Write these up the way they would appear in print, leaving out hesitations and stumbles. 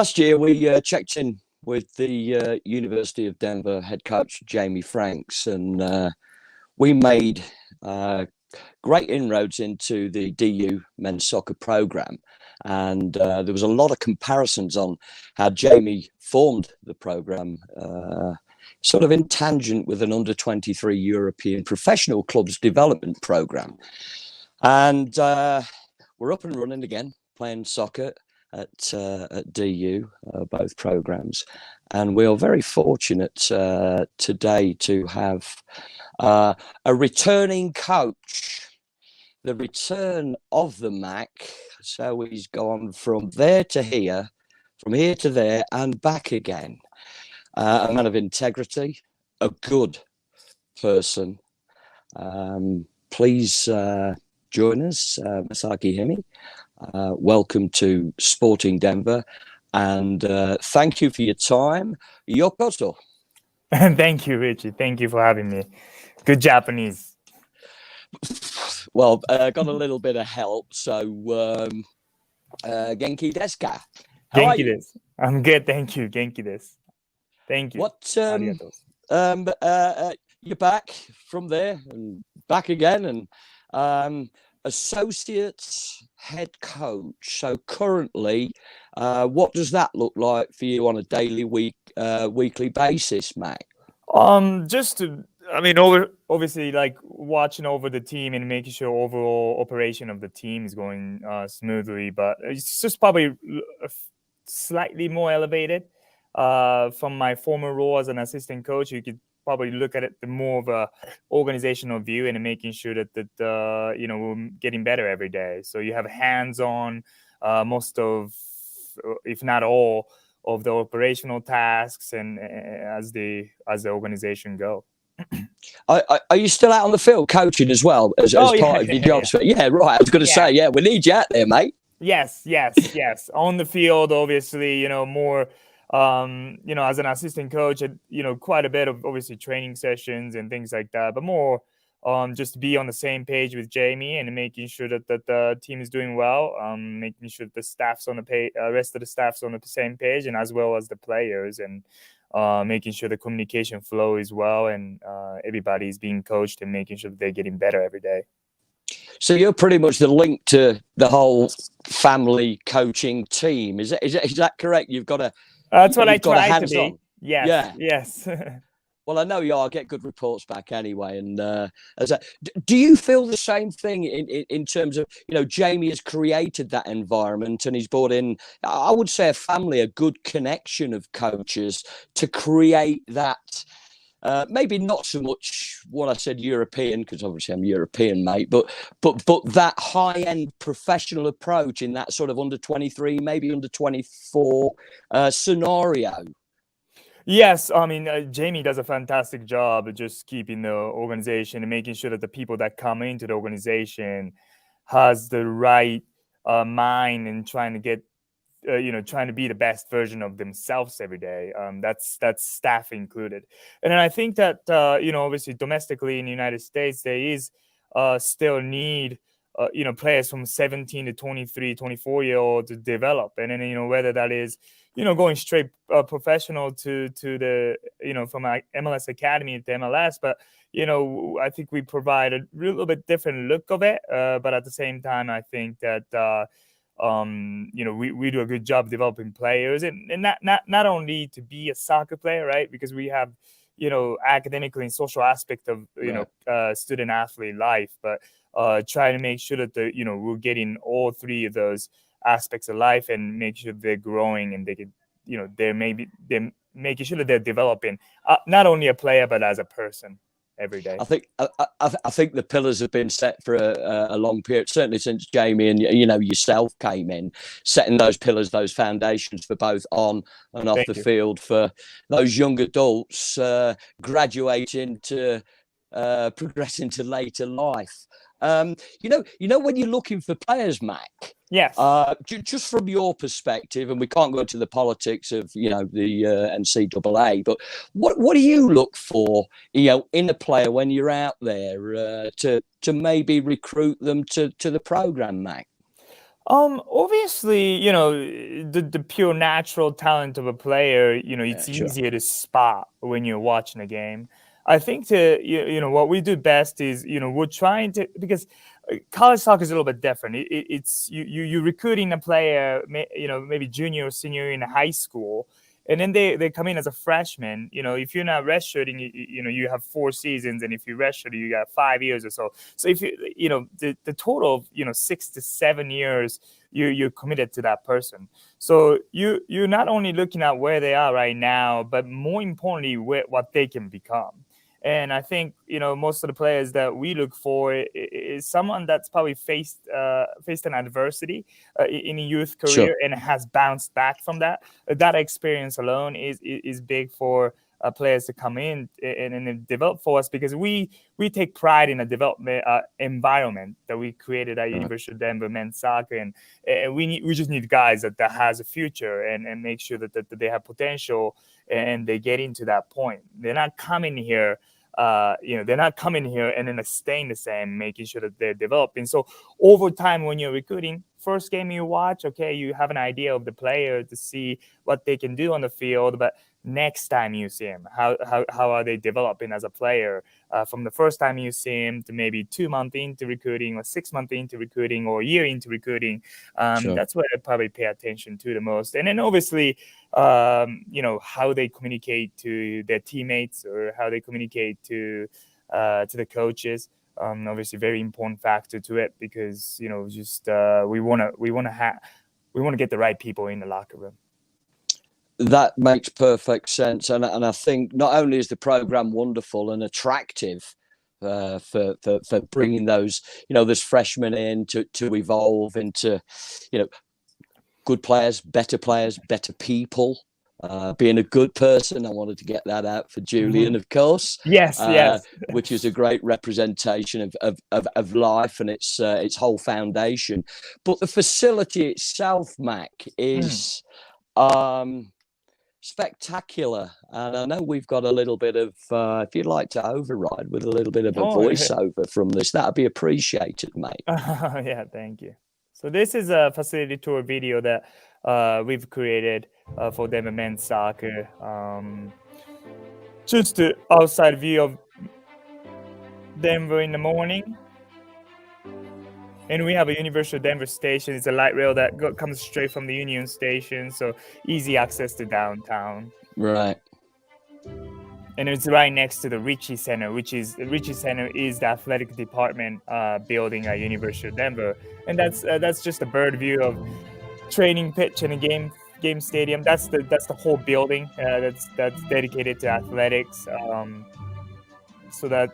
Last year, we checked in with the University of Denver head coach, Jamie Franks, and we made great inroads into the DU men's soccer program. And there was a lot of comparisons on how Jamie formed the program, sort of in tangent with an under-23 European professional clubs development program. And we're up and running again, playing soccer at DU, both programs. And we are very fortunate today to have a returning coach, the return of the Mac. So he's gone from there to here, from here to there, and back again. A man of integrity, a good person. Please join us, Masaki Hemmi. Welcome to Sporting Denver, and thank you for your time. Yokoso. Thank you, Richie. Thank you for having me. Good Japanese. Well, got a little bit of help, so Genki desu ka? How are Genki you? desu. I'm good, thank you. Genki desu. Thank you. What? You're back from there and back again, and associate head coach. So currently, what does that look like for you on a daily, weekly basis, Mac? Obviously, like watching over the team and making sure overall operation of the team is going smoothly, but it's just probably slightly more elevated from my former role as an assistant coach. You could probably look at it more of a organizational view and making sure that we're getting better every day. So you have hands-on most of, if not all, of the operational tasks and as the organization go. Are you still out on the field coaching as well as part of your job? Yeah, right. I was going to say, we need you out there, mate. Yes. On the field, obviously, more. As an assistant coach, quite a bit of obviously training sessions and things like that, but more just to be on the same page with Jamie and making sure that the team is doing well, making sure that the staff's on the rest of the staff's on the same page, and as well as the players, and making sure the communication flow is well, and everybody's being coached and making sure that they're getting better every day. So you're pretty much the link to the whole family coaching team. Is that correct? You've got to. That's what I try to be. Yes. Yeah. Yes. Well, I know you are. I get good reports back anyway. And do you feel the same thing in terms of, Jamie has created that environment and he's brought in, I would say, a family, a good connection of coaches to create that. Maybe not so much what I said European, because obviously I'm European, mate, but that high-end professional approach in that sort of under 23, maybe under 24 scenario. Yes, Jamie does a fantastic job of just keeping the organization and making sure that the people that come into the organization has the right mind and trying to get trying to be the best version of themselves every day. That's staff included. And then I think that, obviously domestically in the United States, there is still need, players from 17 to 23, 24-year-old to develop. And then, whether that is, going straight professional to the, from MLS Academy to MLS. But, I think we provide a little bit different look of it. But at the same time, I think that, we do a good job developing players, and not only to be a soccer player, right? Because we have, academically and social aspect of, student athlete life, but try to make sure that we're getting all three of those aspects of life and make sure they're growing and they can, they're making sure that they're developing not only a player, but as a person every day. I think the pillars have been set for a long period, certainly since Jamie and yourself came in, setting those pillars, those foundations for both on and off the field for those young adults graduating to progressing to later life. When you're looking for players, Mac. Yes. Just from your perspective, and we can't go into the politics of the NCAA, but what do you look for in a player when you're out there to maybe recruit them to the program, Mac? Obviously, the pure natural talent of a player, it's Sure. easier to spot when you're watching a game. I think what we do best is, we're trying to, because college soccer is a little bit different. It's you're recruiting a player, maybe junior or senior in high school, and then they come in as a freshman. If you're not redshirting, you have 4 seasons, and if you redshirt, you got 5 years or so. So if the total of 6 to 7 years, you're committed to that person. So you're not only looking at where they are right now, but more importantly, what they can become. And I think most of the players that we look for is someone that's probably faced an adversity in a youth career, Sure. and has bounced back from that. That experience alone is big for players to come in and develop for us, because we take pride in the development environment that we created at University of Denver men's soccer, and we just need guys that has a future, and make sure that they have potential, and they get into that point. They're not coming here. They're not coming here and then staying the same, making sure that they're developing. So over time, when you're recruiting, first game you watch, okay, you have an idea of the player to see what they can do on the field, but next time you see him, how are they developing as a player, from the first time you see him to maybe 2 months into recruiting, or 6 months into recruiting, or a year into recruiting. Sure. That's what I probably pay attention to the most. And then obviously, how they communicate to their teammates, or how they communicate to the coaches. Obviously, very important factor to it, because just we want to get the right people in the locker room. That makes perfect sense, and I think not only is the program wonderful and attractive for bringing those those freshmen in to evolve into good players, better people. Being a good person, I wanted to get that out for Julian, of course. Yes, which is a great representation of life and its whole foundation. But the facility itself, Mac, is spectacular, and I know we've got a little bit of if you'd like to override with a little bit of a voiceover from this, that'd be appreciated, mate. Yeah, thank you. So this is a facility tour video that we've created for Denver men's soccer. Just the outside view of Denver in the morning. And we have a University of Denver station. It's a light rail that comes straight from the Union Station, so easy access to downtown. Right. And it's right next to the Ritchie Center, the Ritchie Center is the athletic department building at University of Denver. And that's just a bird view of training pitch and a game stadium. That's the whole building that's dedicated to athletics. So that,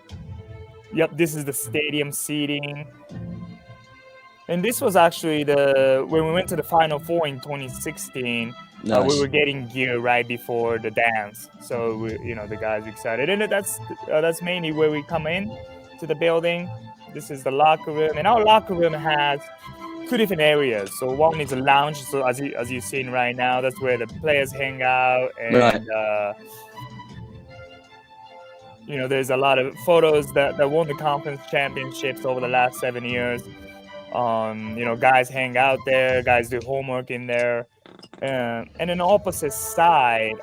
this is the stadium seating. And this was actually when we went to the Final Four in 2016. Nice. We were getting gear right before the dance, so the guys were excited, and that's mainly where we come in to the building. This is the locker room, and our locker room has 2 different areas. So one is a lounge, so as you're seeing right now, that's where the players hang out, and right. There's a lot of photos that won the conference championships over the last 7 years. Guys hang out there, guys do homework in there. And on the opposite side,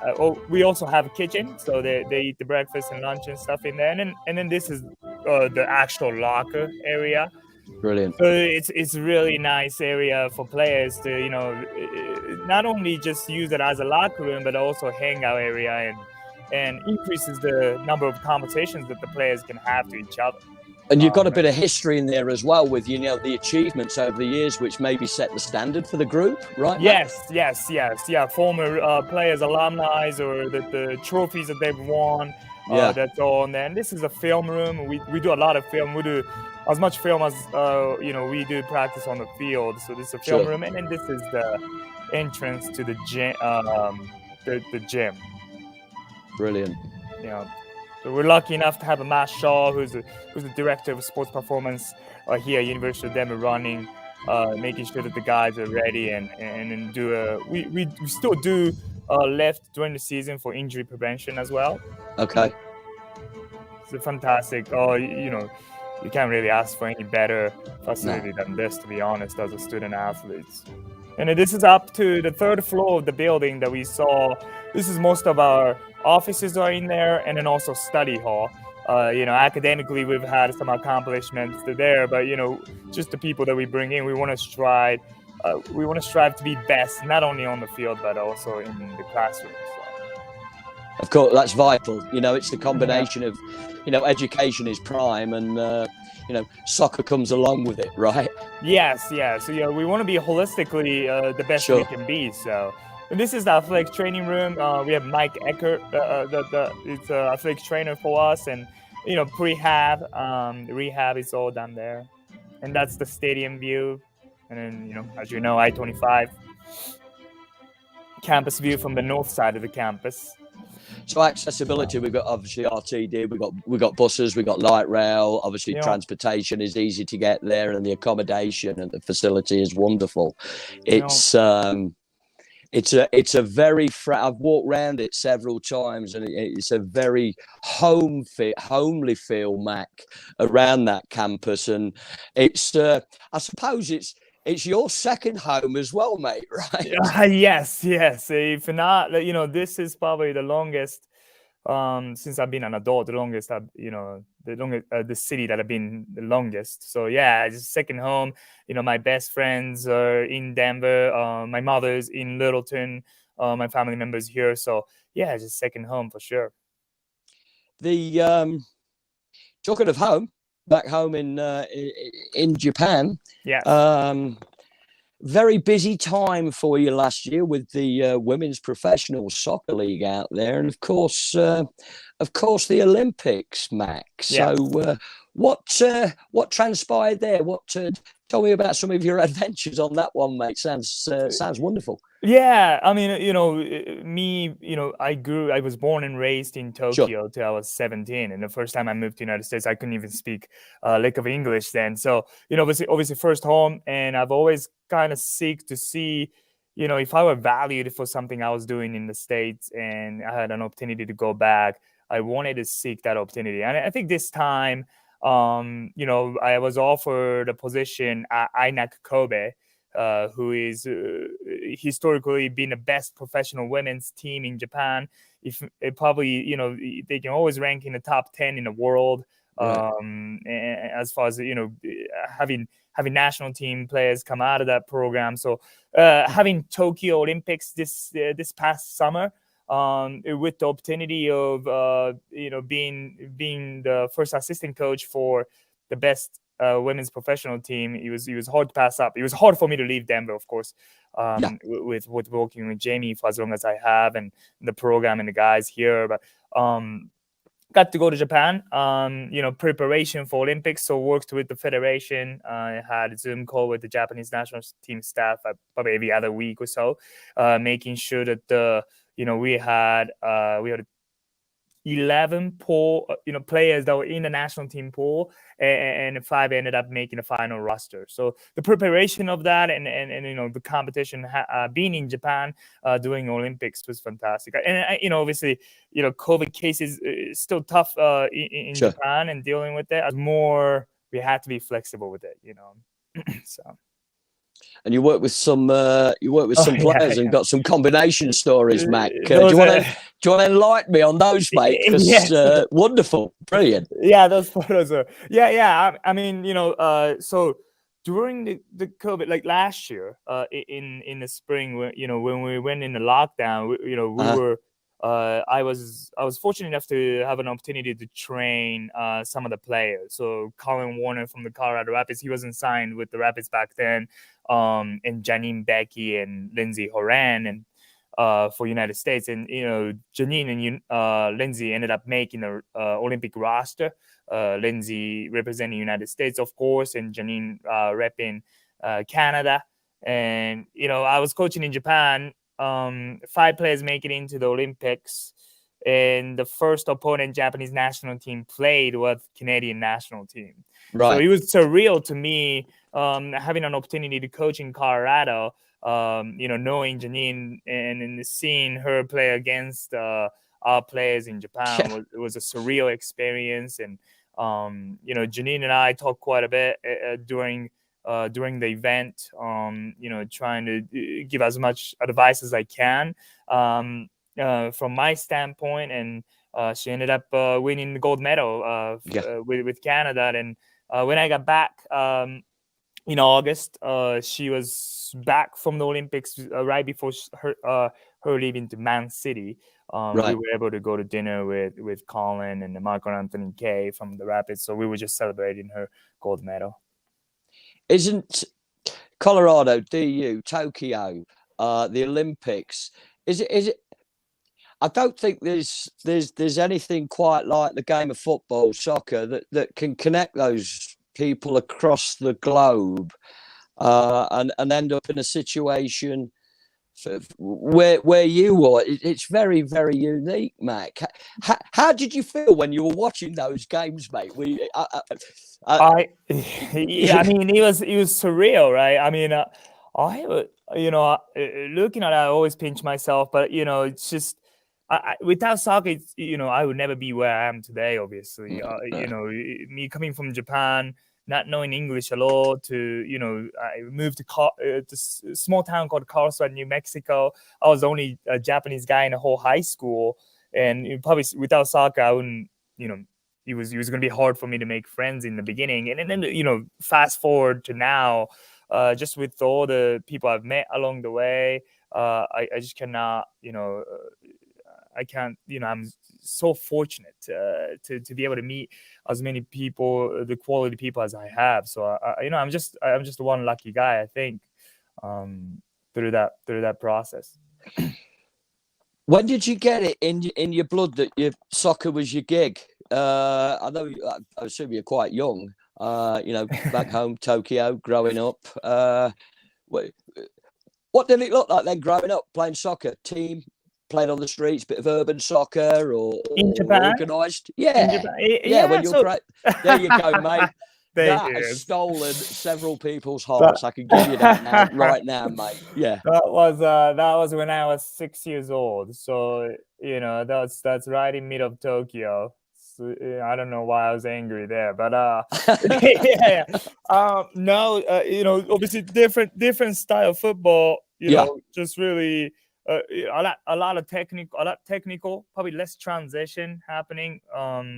we also have a kitchen, so they eat the breakfast and lunch and stuff in there. And then this is the actual locker area. Brilliant. So it's a really nice area for players to not only just use it as a locker room, but also hangout area, and increases the number of conversations that the players can have to each other. And you've got a bit of history in there as well with, the achievements over the years, which maybe set the standard for the group, right? Yes. Yeah, former players, alumni, or the trophies that they've won. That's all in there. And this is a film room. We do a lot of film. We do as much film as, we do practice on the field. So this is a film room. And then this is the entrance to the gym. The gym. Brilliant. So we're lucky enough to have a Matt Shaw, who's the director of sports performance here at University of Denver, running, making sure that the guys are ready, and we still do left during the season for injury prevention as well. Okay. It's a fantastic. you can't really ask for any better facility than this, to be honest, as a student athletes. And this is up to the third floor of the building that we saw. This is most of our offices are in there, and then also study hall. Academically, we've had some accomplishments there, but just the people that we bring in, we want to strive. We want to strive to be best, not only on the field but also in the classroom. Of course, that's vital. It's the combination of, education is prime, and soccer comes along with it, right? Yes. So we want to be holistically the best we can be. So. And this is the athletic training room. We have Mike Eckert, it's an athletic trainer for us, and prehab, rehab is all done there, and that's the stadium view. And then as you know, I-25 campus view from the north side of the campus. So accessibility, we've got obviously RTD, we've got buses, we've got light rail. Obviously, transportation is easy to get there, and the accommodation and the facility is wonderful. It's a very I've walked around it several times, and it's a very homely feel, Mac, around that campus. And it's I suppose it's your second home as well, mate, right? Yes. If not, this is probably the longest since I've been an adult, the longest the city that I've been the longest. So yeah, it's second home. My best friends are in Denver. My mother's in Littleton. My family members here. So yeah, it's just second home for sure. The talking of home, back home in Japan. Yeah. Very busy time for you last year with the women's professional soccer league out there, and of course the Olympics, Mac. Yeah. So what transpired there? Tell me about some of your adventures on that one, mate. Sounds wonderful. Yeah, I mean, I was born and raised in Tokyo till I was 17. And the first time I moved to the United States, I couldn't even speak a lick of English then. So, obviously first home. And I've always kind of seek to see, if I were valued for something I was doing in the States and I had an opportunity to go back, I wanted to seek that opportunity. And I think this time, I was offered a position at INAC Kobe, who is historically been the best professional women's team in Japan. If it probably, they can always rank in the top 10 in the world. As far as having national team players come out of that program. So having Tokyo Olympics this past summer, with the opportunity of being the first assistant coach for the best women's professional team, it was hard to pass up. It was hard for me to leave Denver, of course, with working with Jamie for as long as I have, and the program and the guys here. But got to go to Japan, preparation for Olympics. So worked with the federation. I had a Zoom call with the Japanese national team staff probably every other week or so, making sure that we had 11 pool, players that were in the national team pool, and 5 ended up making the final roster. So the preparation of that and the competition, being in Japan, doing Olympics was fantastic. And obviously, COVID cases is still tough in Japan, and dealing with it. We had to be flexible with it, so. And you work with some players and got some combination stories, Mac. Do you want to enlighten me on those, mate? Because wonderful, brilliant. Yeah, those photos are. Yeah. I mean, so during the COVID, like last year, in the spring, when we went into lockdown, we were. I was fortunate enough to have an opportunity to train some of the players. So Colin Warner from the Colorado Rapids, he wasn't signed with the Rapids back then, and Janine Becky and Lindsay Horan and for United States. And Janine and Lindsay ended up making the Olympic roster. Lindsay representing United States, of course, and Janine repping Canada. And I was coaching in Japan. 5 players make it into the Olympics, and the first opponent Japanese national team played was Canadian national team. Right. So it was surreal to me, having an opportunity to coach in Colorado, knowing Janine and seeing her play against our players in Japan was a surreal experience. And Janine and I talked quite a bit during the event, trying to give as much advice as I can from my standpoint. And she ended up winning the gold medal with Canada. And when I got back in August, she was back from the Olympics right before her leaving to Man City. We were able to go to dinner with Colin and Marco Anthony Kay from the Rapids. So we were just celebrating her gold medal. Isn't Colorado, DU, Tokyo, the Olympics? Is it? I don't think there's anything quite like the game of football, soccer, that can connect those people across the globe and end up in a situation where you are. It's very, very unique, Mac. How did you feel when you were watching those games, mate? I mean, it was surreal, right? I mean, looking at it, I always pinch myself, but it's just without soccer, I would never be where I am today. Obviously, me coming from Japan, not knowing English at all, to I moved to this small town called Carlsbad, New Mexico. I was the only Japanese guy in the whole high school, and probably without soccer, I wouldn't. It was going to be hard for me to make friends in the beginning, and then fast forward to now, just with all the people I've met along the way, I just cannot, I can't, I'm so fortunate to be able to meet as many people, the quality people as I have. So I'm just one lucky guy, I think, through that process. When did you get it in your blood that your soccer was your gig? I know, I assume you're quite young. Back home, Tokyo, growing up. What did it look like then, growing up, playing soccer? Team, playing on the streets, bit of urban soccer, or in Japan, organised? Yeah, when you're great. There you go, mate. That has stolen several people's hearts. I can give you that right now, mate. Yeah, that was when I was 6 years old. So that's right in middle of Tokyo. So, I don't know why I was angry there, but no, obviously different style of football. Just really. A lot technical, probably less transition happening,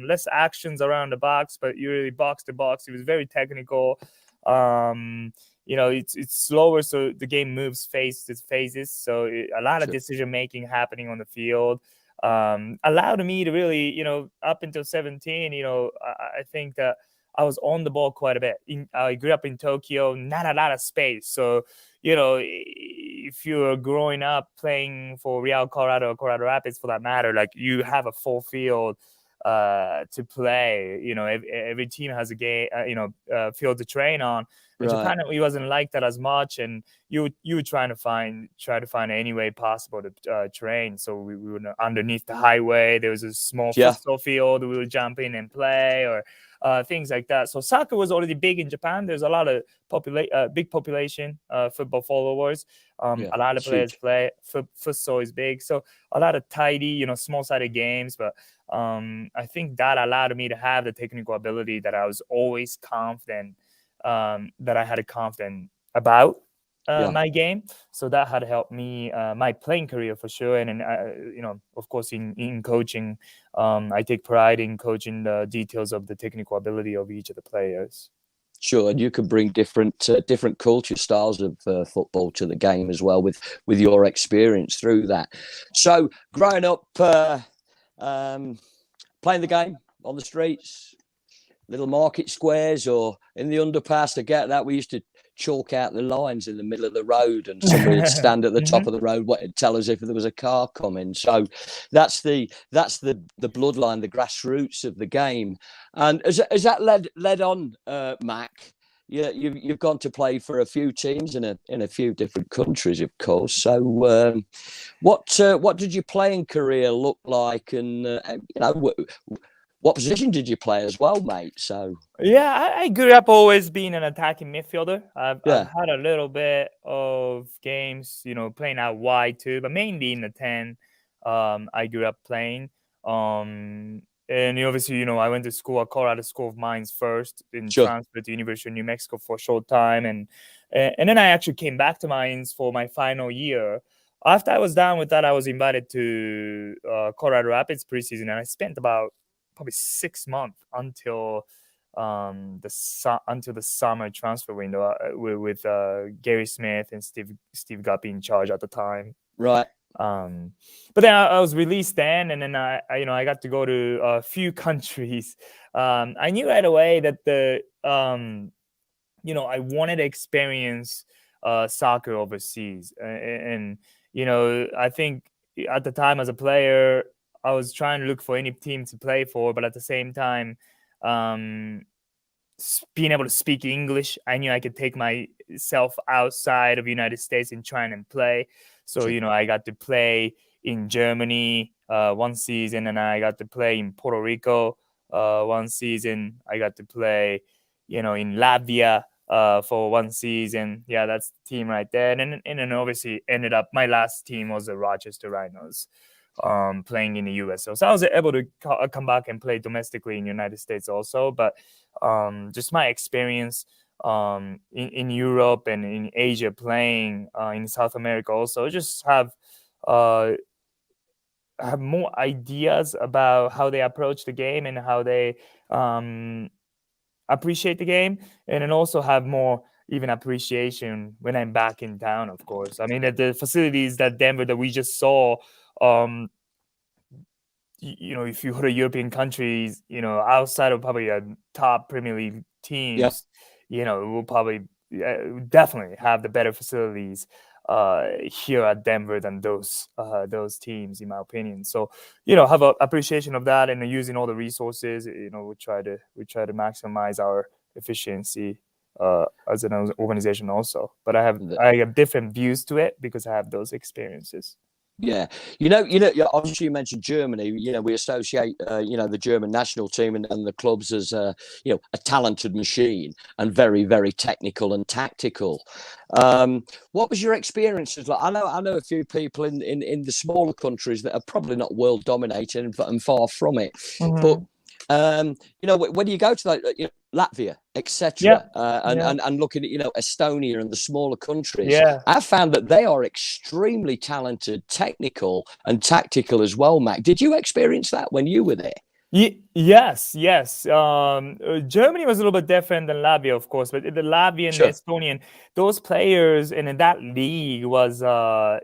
less actions around the box, but you really box to box. It was very technical. It's slower, so the game moves phases. So a lot of decision making happening on the field allowed me to really, up until 17, I think that I was on the ball quite a bit. I grew up in Tokyo, not a lot of space. So, if you're growing up playing for Real Colorado or Colorado Rapids, for that matter, like you have a full field to play. Every team has a game, field to train on. In Japan, it wasn't like that as much, and you were try to find any way possible to train. So we were underneath the highway. There was a small futsal field. We would jump in and play, or things like that. So soccer was already big in Japan. There's a lot of big population football followers. A lot of players play. Futsal is big, so a lot of tidy, small-sided games. But I think that allowed me to have the technical ability that I was always confident. That I had confidence about my game, so that had helped me my playing career for sure. And of course, in coaching, I take pride in coaching the details of the technical ability of each of the players. Sure, and you can bring different culture styles of football to the game as well with your experience through that. So, growing up, playing the game on the streets, little market squares or in the underpass, to get that, we used to chalk out the lines in the middle of the road, and somebody would stand at the top of the road and tell us if there was a car coming. So that's the bloodline, the grassroots of the game. And as that led on, Mac, you've gone to play for a few teams in a few different countries, of course. So what did your playing career look like, and what position did you play as well, mate? So I grew up always being an attacking midfielder. I've had a little bit of games, playing out wide too, but mainly in the 10. I grew up playing. and obviously, I went to school at Colorado School of Mines first, and Sure. transferred to University of New Mexico for a short time, and then I actually came back to Mines for my final year. After I was done with that, I was invited to Colorado Rapids preseason, and I spent about probably 6 months until the summer transfer window with Gary Smith and Steve Guppy in charge at the time. Right. But then I was released then, and then I got to go to a few countries. I knew right away that I wanted to experience soccer overseas, and I think at the time as a player, I was trying to look for any team to play for, but at the same time, being able to speak English, I knew I could take myself outside of the United States and try and play. So, Sure. I got to play in Germany one season, and I got to play in Puerto Rico one season. I got to play, in Latvia for one season. Yeah, that's the team right there. And then obviously ended up, my last team was the Rochester Rhinos, playing in the US. So I was able to come back and play domestically in the United States also. But just my experience in Europe and in Asia, playing in South America also, just have more ideas about how they approach the game and how they appreciate the game, and then also have more even appreciation when I'm back in town, of course. I mean, at the facilities that Denver that we just saw, if you go to European countries, outside of probably a top Premier League teams, we'll probably definitely have the better facilities here at Denver than those teams, in my opinion. So, have an appreciation of that, and using all the resources. We try to maximize our efficiency as an organization also. But I have different views to it because I have those experiences. Yeah, obviously you mentioned Germany. We associate, the German national team and the clubs as, a talented machine and very, very technical and tactical. What was your experiences like? I know a few people in the smaller countries that are probably not world dominating and far from it, but when you go to Latvia, etc., and looking at Estonia and the smaller countries, I've found that they are extremely talented, technical and tactical as well. Mac, did you experience that when you were there? Yes. Germany was a little bit different than Latvia, of course, but the Latvian, Estonian, those players, and in that league was, I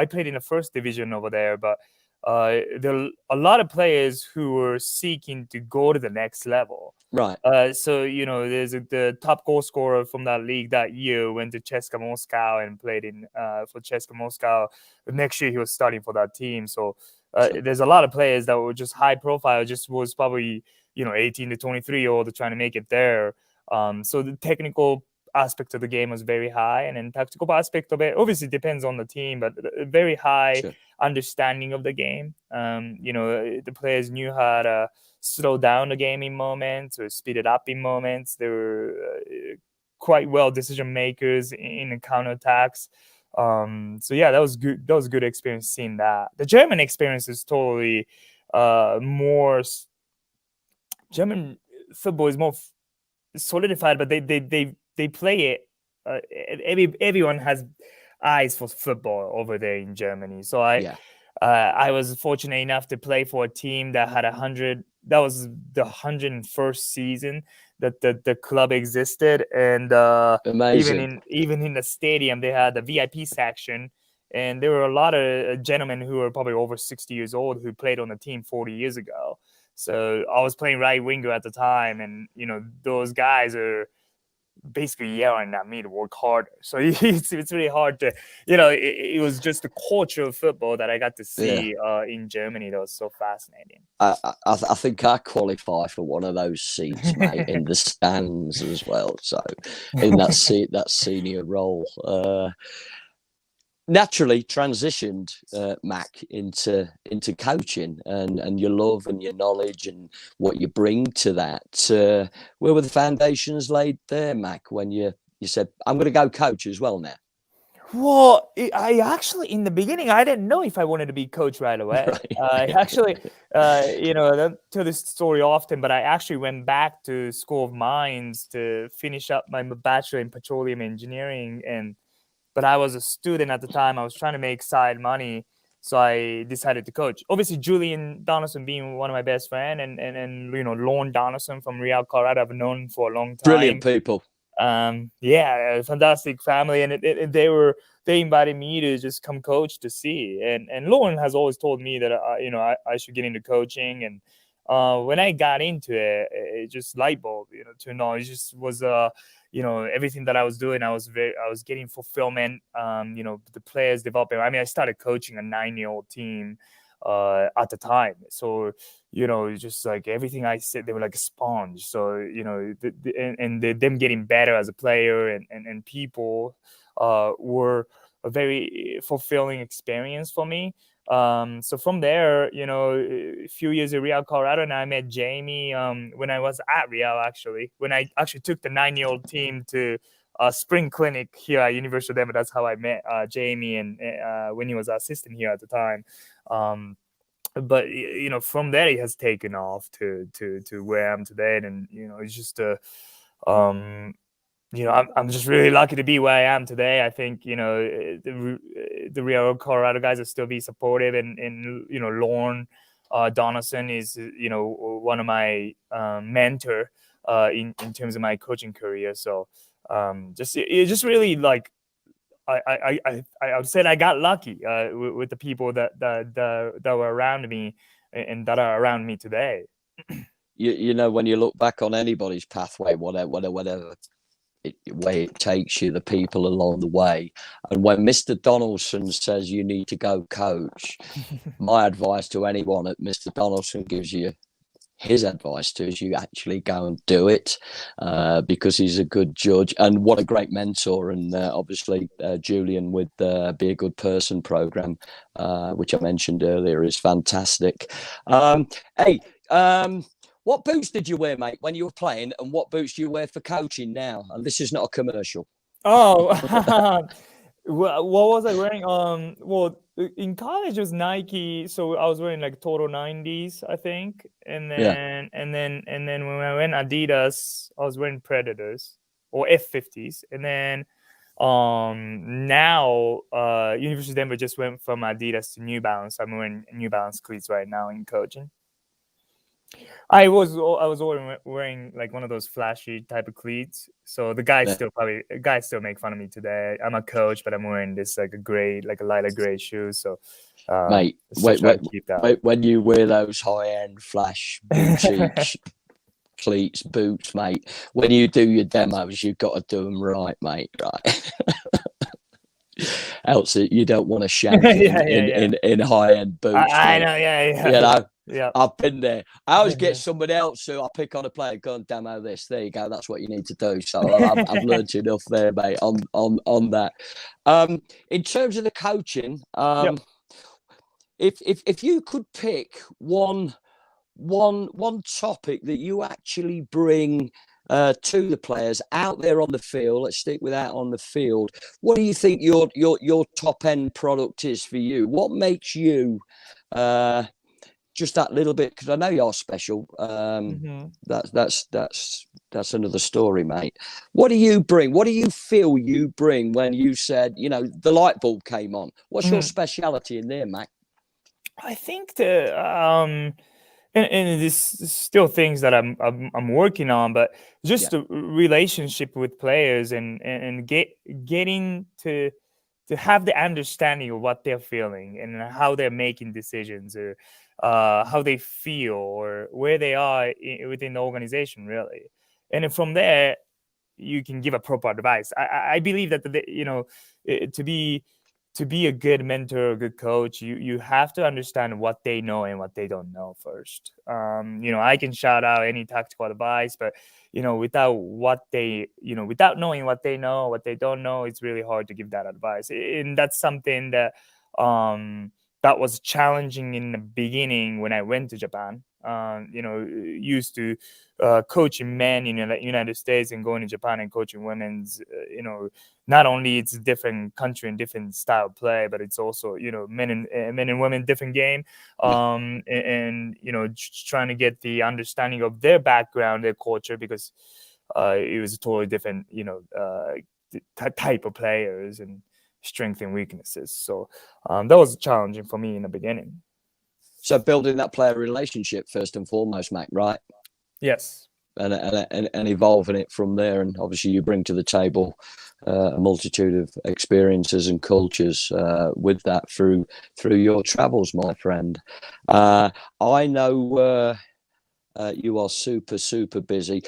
played in the first division over there, but there are a lot of players who were seeking to go to the next level. Right. So, there's the top goal scorer from that league that year went to CSKA Moscow and played for CSKA Moscow. The next year he was starting for that team. So there's a lot of players that were just high profile, just was probably, 18 to 23-year-old trying to make it there. So the technical aspect of the game was very high, and then tactical aspect of it obviously depends on the team, but very high understanding of the game. The players knew how to slow down the game in moments or speed it up in moments. They were quite well decision makers in the counterattacks. So yeah, that was good. That was a good experience seeing that. The German experience is totally more. German football is more solidified, but they play it. Everyone has eyes for football over there in Germany. So I was fortunate enough to play for a team that had 100. That was the 101st season that the club existed, and even in the stadium they had the VIP section, and there were a lot of gentlemen who were probably over 60 years old who played on the team 40 years ago. So I was playing right winger at the time, and those guys are basically yelling at me to work harder. So it's really hard to, it was just the culture of football that I got to see in Germany that was so fascinating. I think I qualify for one of those seats, mate, in the stands as well. So in that senior role. Naturally transitioned, Mac, into coaching and your love and your knowledge and what you bring to that. Where were the foundations laid there, Mac, when you said, I'm going to go coach as well now? Well, I actually, in the beginning, I didn't know if I wanted to be coach right away. Right. I actually, I don't tell this story often, but I actually went back to School of Mines to finish up my bachelor in petroleum engineering, but I was a student at the time. I was trying to make side money, so I decided to coach. Obviously, Julian Donaldson being one of my best friend, and Lorne Donaldson from Real, Colorado, I've known for a long Brilliant time. people. Yeah, a fantastic family, and they invited me to just come coach to see. And Lauren has always told me that I should get into coaching. And when I got into it just light bulb turned on. It just was everything that I was doing, I was getting fulfillment. The players developing. I mean, I started coaching a 9-year-old team at the time, so just like everything I said, they were like a sponge. So them getting better as a player and people were a very fulfilling experience for me. So from there, a few years at Real, Colorado, and I met Jamie when I was at Real, actually, when I actually took the 9-year-old team to a spring clinic here at University of Denver. That's how I met Jamie, and when he was assistant here at the time. But from there it has taken off to where I am today, and it's just I'm just really lucky to be where I am today. I think the Real Colorado guys will still be supportive, and Lorne Donaldson is one of my mentor in terms of my coaching career. So it's just really like I would say I got lucky with the people that were around me and that are around me today. When you look back on anybody's pathway, whatever way it takes you, the people along the way, and when Mr. Donaldson says you need to go coach, my advice to anyone that Mr. Donaldson gives you his advice to is you actually go and do it, because he's a good judge and what a great mentor. And obviously Julian with Be a Good Person program, which I mentioned earlier, is fantastic. What boots did you wear, mate, when you were playing, and what boots do you wear for coaching now? And this is not a commercial. Oh, what was I wearing? Well, in college it was Nike, so I was wearing like Total 90s, I think, and then when I went Adidas, I was wearing Predators or F50s, and then now University of Denver just went from Adidas to New Balance. I'm wearing New Balance cleats right now in coaching. I was always wearing like one of those flashy type of cleats. So the guys still make fun of me today. I'm a coach, but I'm wearing this like a lighter gray shoe. So mate, when you wear those high-end flash boutique cleats, boots, mate, when you do your demos, you've got to do them right, mate, right? Else you don't want to shank in high-end boots. I know, yeah. I've been there. I always get somebody else who I pick on a player, go and demo this. There you go. That's what you need to do. So I've learned enough there, mate, on that. In terms of the coaching, if you could pick one topic that you actually bring to the players out there on the field, let's stick with that on the field. What do you think your top end product is for you? What makes you just that little bit? Because I know you're special. That's another story, mate. What do you bring? What do you feel you bring when you said the light bulb came on? What's your speciality in there, Mac? I think and there's still things that I'm working on, but just the relationship with players and getting to have the understanding of what they're feeling and how they're making decisions, or how they feel, or where they are within the organization, really. And then from there, you can give a proper advice. I believe that to be a good mentor, a good coach, you have to understand what they know and what they don't know first. I can shout out any tactical advice, but without knowing what they know, what they don't know, it's really hard to give that advice. And that's something that that was challenging in the beginning when I went to Japan. used to coaching men in the United States and going to Japan and coaching women's, not only it's a different country and different style of play, but it's also, men and women, different game. Trying to get the understanding of their background, their culture, because it was a totally different, type of players and strengths and weaknesses. So that was challenging for me in the beginning. So building that player relationship first and foremost, mate, right? Yes. And evolving it from there. And obviously you bring to the table a multitude of experiences and cultures with that through your travels, my friend. I know you are super, super busy.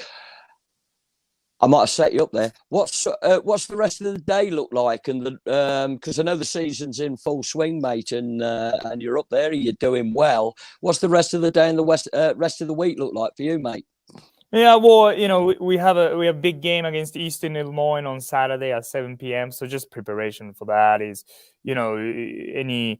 I might have set you up there. What's the rest of the day look like? And because I know the season's in full swing, mate, and you're up there, you're doing well. What's the rest of the day and the rest of the week look like for you, mate? Yeah, well, we have a big game against Eastern Illinois on Saturday at 7 p.m. So just preparation for that is, any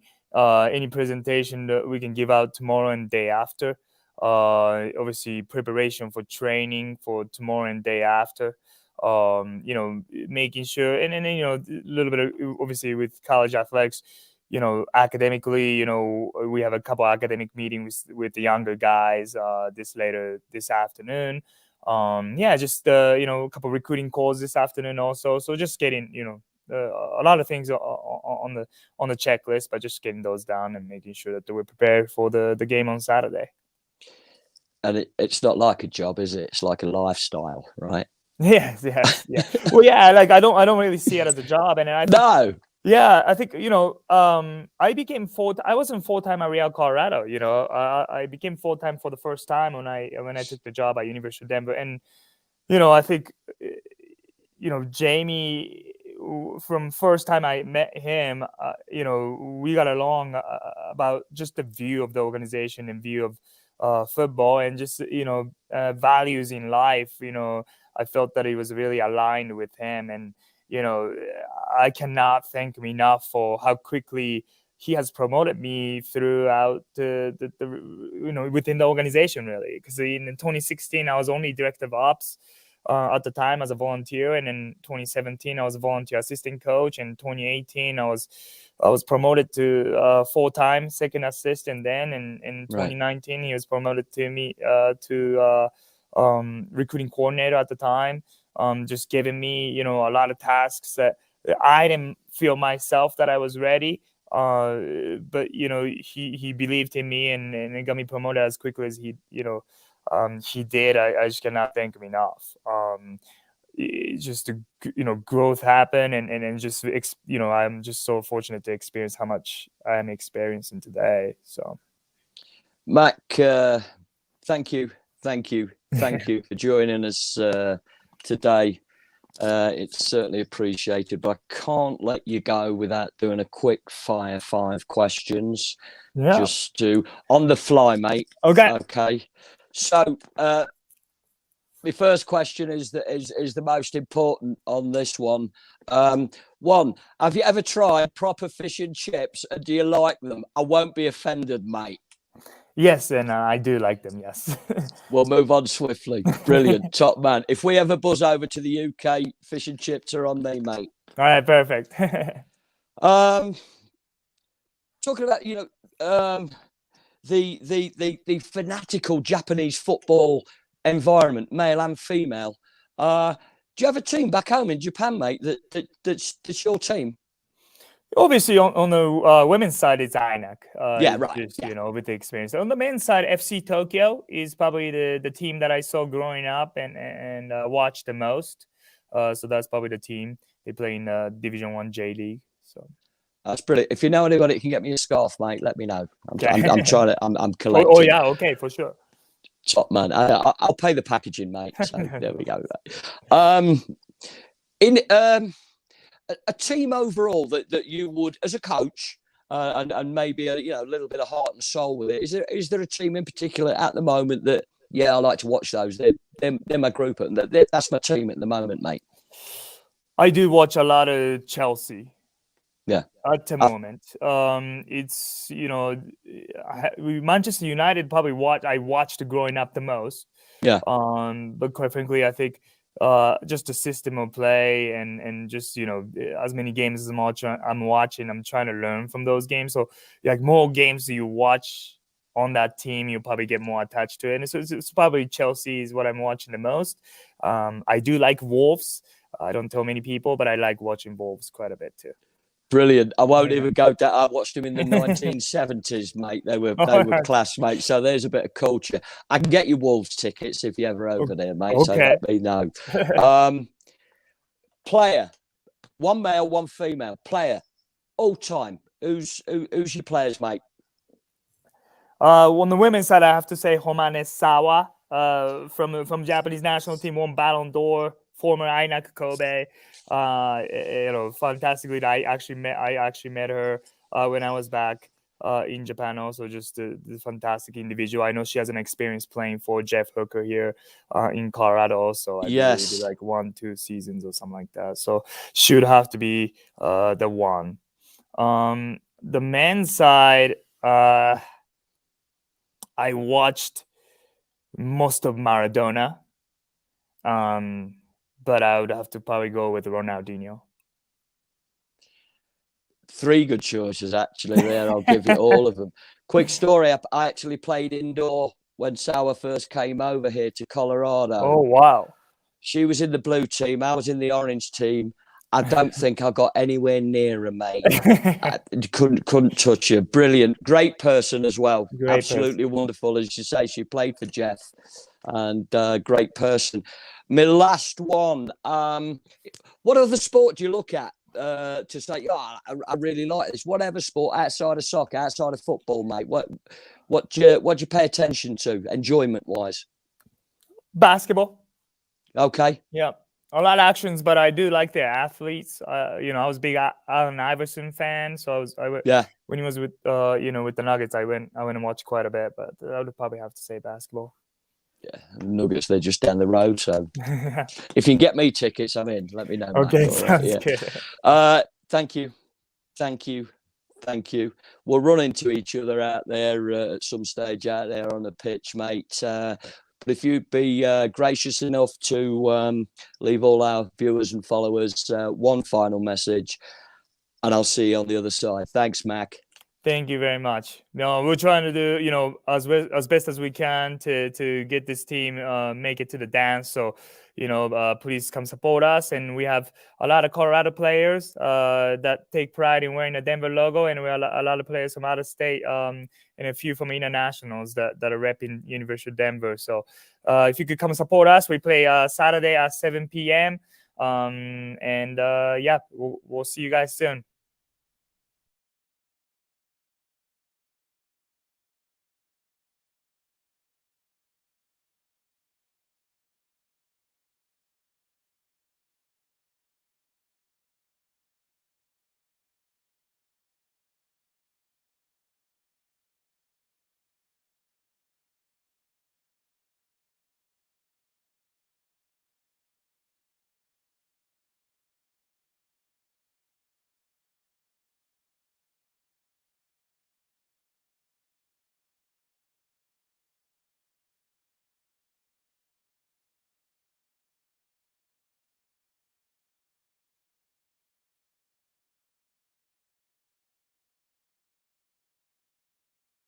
presentation that we can give out tomorrow and day after. Obviously preparation for training for tomorrow and day after. Making sure, and then a little bit of, obviously with college athletics, academically, we have a couple academic meetings with the younger guys this afternoon. Just a couple recruiting calls this afternoon also. So just getting a lot of things on the checklist, but just getting those down and making sure that we're prepared for the game on Saturday. And it's not like a job, is it? It's like a lifestyle, right? Yes. Well, yeah, like I don't really see it as a job, and I think, no. Yeah, I think I became I wasn't full-time at Real Colorado. I became full-time for the first time when I took the job at University of Denver, and I think Jamie, from first time I met him, we got along about just the view of the organization and view of football and just values in life. I felt that it was really aligned with him, and I cannot thank him enough for how quickly he has promoted me throughout the within the organization, really. Because in 2016 I was only director of ops at the time as a volunteer, and in 2017 I was a volunteer assistant coach, and 2018 I was promoted to full-time second assistant then, and in 2019 he was promoted to me to recruiting coordinator at the time, just giving me a lot of tasks that I didn't feel myself that I was ready, but he believed in me and got me promoted as quickly as he did. I just cannot thank him enough. Just the growth happened, and just I'm just so fortunate to experience how much I am experiencing today. So, Mac, thank you for joining us today. It's certainly appreciated, but I can't let you go without doing a quick fire 5 questions. Yeah. Just to on the fly, mate. Okay. So, my first question is the most important on this one. One, have you ever tried proper fish and chips, and do you like them? I won't be offended, mate. Yes, and I do like them, yes. We'll move on swiftly. Brilliant. Top man. If we ever buzz over to the UK, fish and chips are on me, mate. All right, perfect. Talking about, the fanatical Japanese football environment, male and female. Do you have a team back home in Japan, mate, that's your team? Obviously, on the women's side, it's INAC. Yeah, right. Just, with the experience. On the men's side, FC Tokyo is probably the team that I saw growing up and watched the most. So that's probably the team. They play in Division 1 J League. So that's brilliant. If you know anybody that can get me a scarf, mate, let me know. I'm trying to. I'm collecting. Oh yeah, okay, for sure. Top man. I'll pay the packaging, mate. So there we go. A team overall that you would, as a coach, and maybe a little bit of heart and soul with it. Is there a team in particular at the moment that I like to watch those? They're my group, and that's my team at the moment, mate. I do watch a lot of Chelsea. Yeah. At the moment, it's Manchester United probably I watched growing up the most. Yeah. But quite frankly, I think just the system of play and just as many games as I'm watching, I'm trying to learn from those games. So like more games you watch on that team, you probably get more attached to it. And so it's probably Chelsea is what I'm watching the most. I do like Wolves. I don't tell many people, but I like watching Wolves quite a bit too. Brilliant. I won't even go down. I watched them in the 1970s, mate. They were class, mate. So there's a bit of culture. I can get you Wolves tickets if you're ever over there, mate. Okay. So let me know. Player, one male, one female. Player, all time. Who's your players, mate? On the women's side, I have to say Homane Sawa from Japanese national team, won Ballon d'Or, former INAC Kobe. Fantastically, I actually met her when I was back in Japan. Also, just the fantastic individual. I know she has an experience playing for Jeff Hooker here in Colorado. Also, I believe like 1-2 seasons or something like that. So she would have to be the one. The men's side, I watched most of Maradona. But I would have to probably go with Ronaldinho. 3 good choices, actually, there. I'll give you all of them. Quick story. I actually played indoor when Sauer first came over here to Colorado. Oh, wow. She was in the blue team. I was in the orange team. I don't think I got anywhere near her, mate. I couldn't touch her. Brilliant. Great person as well. Absolutely wonderful. As you say, she played for Jeff. And great person. My last one. What other sport do you look at to say, I really like this? Whatever sport outside of soccer, outside of football, mate. What do you pay attention to, enjoyment wise? Basketball. Okay. Yeah, a lot of actions, but I do like the athletes. I was a big Allen Iverson fan, so when he was with with the Nuggets, I went and watched quite a bit. But I would probably have to say basketball. Yeah, Nuggets, they're just down the road. So if you can get me tickets, I'm in. Let me know. Okay, Matt. sounds good. Thank you. We'll run into each other out there at some stage out there on the pitch, mate. But if you'd be gracious enough to leave all our viewers and followers one final message, and I'll see you on the other side. Thanks, Mac. Thank you very much. No, we're trying to do, as best as we can to get this team make it to the dance. So, please come support us. And we have a lot of Colorado players that take pride in wearing the Denver logo, and we have a lot of players from out of state and a few from internationals that are repping University of Denver. So, if you could come support us, we play Saturday at 7 p.m. We'll see you guys soon.